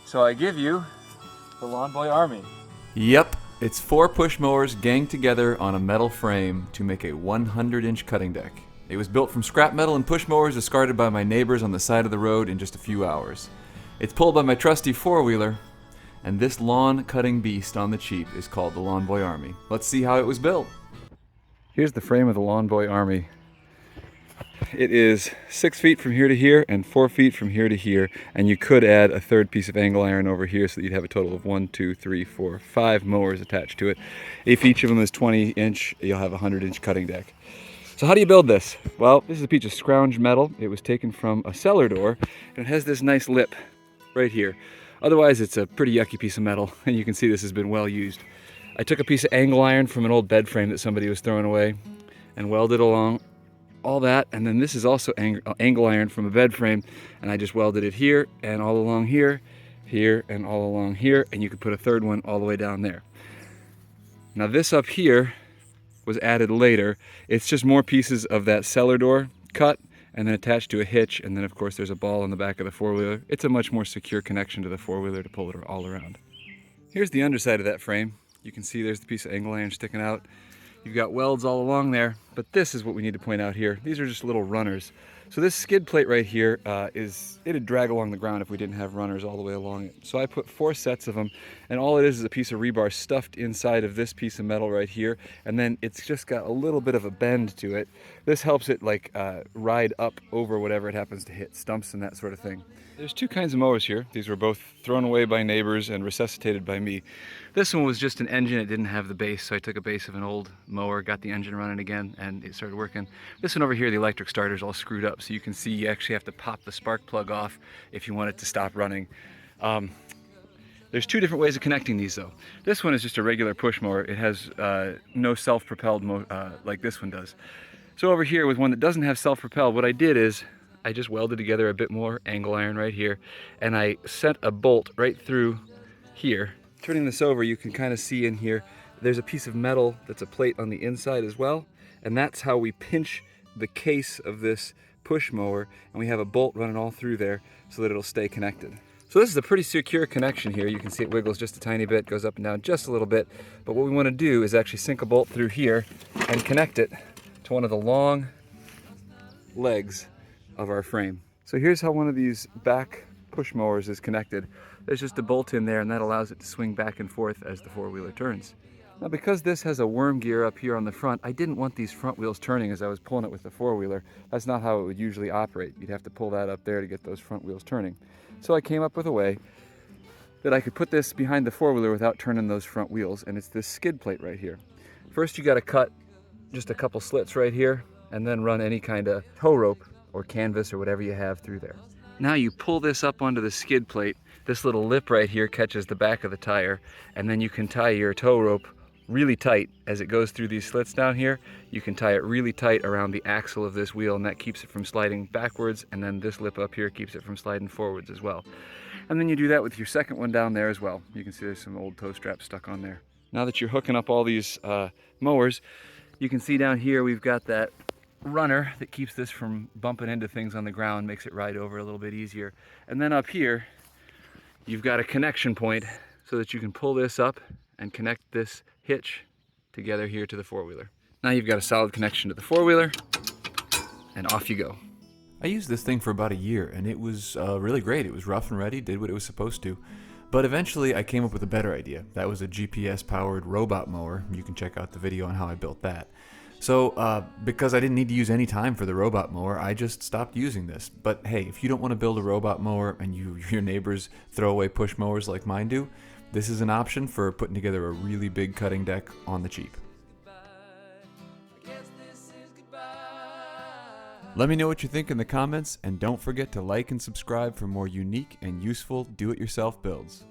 So I give you the Lawn Boy Army. Yep, it's 4 push mowers ganged together on a metal frame to make a 100-inch cutting deck. It was built from scrap metal and push mowers discarded by my neighbors on the side of the road in just a few hours. It's pulled by my trusty four-wheeler, and this lawn-cutting beast on the cheap is called the Lawn Boy Army. Let's see how it was built. Here's the frame of the Lawn Boy Army. It is 6 feet from here to here and 4 feet from here to here, and you could add a third piece of angle iron over here so that you'd have a total of 5 mowers attached to it. If each of them is 20-inch, you'll have a 100-inch cutting deck. So how do you build this? Well, this is a piece of scrounged metal. It was taken from a cellar door, and it has this nice lip right here. Otherwise, it's a pretty yucky piece of metal, and you can see this has been well used. I took a piece of angle iron from an old bed frame that somebody was throwing away and welded along all that, and then this is also angle iron from a bed frame, and I just welded it here and all along here, here and all along here, and you could put a third one all the way down there. Now this up here was added later. It's just more pieces of that cellar door cut and then attached to a hitch, and then of course there's a ball on the back of the four-wheeler. It's a much more secure connection to the four-wheeler to pull it all around. Here's the underside of that frame. You can see there's the piece of angle iron sticking out. You've got welds all along there, but this is what we need to point out here. These are just little runners. So this skid plate right here, it'd drag along the ground if we didn't have runners all the way along it. So I put 4 sets of them, and all it is a piece of rebar stuffed inside of this piece of metal right here, and then it's just got a little bit of a bend to it. This helps it like ride up over whatever it happens to hit, stumps and that sort of thing. There's 2 kinds of mowers here. These were both thrown away by neighbors and resuscitated by me. This one was just an engine. It didn't have the base, so I took a base of an old mower, got the engine running again, and it started working. This one over here, the electric starter's all screwed up, so you can see you actually have to pop the spark plug off if you want it to stop running. There's 2 different ways of connecting these though. This one is just a regular push mower. It has no self-propelled like this one does. So over here with one that doesn't have self-propelled, what I did is I just welded together a bit more angle iron right here, and I sent a bolt right through here. Turning this over, you can kind of see in here, there's a piece of metal that's a plate on the inside as well, and that's how we pinch the case of this push mower, and we have a bolt running all through there so that it'll stay connected. So this is a pretty secure connection here. You can see it wiggles just a tiny bit, goes up and down just a little bit, but what we want to do is actually sink a bolt through here and connect it to one of the long legs of our frame. So here's how one of these back push mowers is connected. There's just a bolt in there, and that allows it to swing back and forth as the four-wheeler turns. Now because this has a worm gear up here on the front, I didn't want these front wheels turning as I was pulling it with the four-wheeler. That's not how it would usually operate. You'd have to pull that up there to get those front wheels turning. So I came up with a way that I could put this behind the four-wheeler without turning those front wheels, and it's this skid plate right here. First you got to cut just a couple slits right here, and then run any kind of tow rope or canvas or whatever you have through there. Now you pull this up onto the skid plate. This little lip right here catches the back of the tire, and then you can tie your tow rope really tight as it goes through these slits down here. You can tie it really tight around the axle of this wheel, and that keeps it from sliding backwards, and then this lip up here keeps it from sliding forwards as well. And then you do that with your second one down there as well. You can see there's some old tow straps stuck on there. Now that you're hooking up all these mowers, you can see down here we've got that runner that keeps this from bumping into things on the ground, makes it ride over a little bit easier. And then up here you've got a connection point so that you can pull this up and connect this hitch together here to the four-wheeler. Now you've got a solid connection to the four-wheeler, and off you go. I used this thing for about a year, and it was really great. It was rough and ready, did what it was supposed to. But eventually I came up with a better idea. That was a GPS-powered robot mower. You can check out the video on how I built that. So because I didn't need to use any time for the robot mower, I just stopped using this. But hey, if you don't want to build a robot mower and your neighbors throw away push mowers like mine do, this is an option for putting together a really big cutting deck on the cheap. Let me know what you think in the comments, and don't forget to like and subscribe for more unique and useful do-it-yourself builds.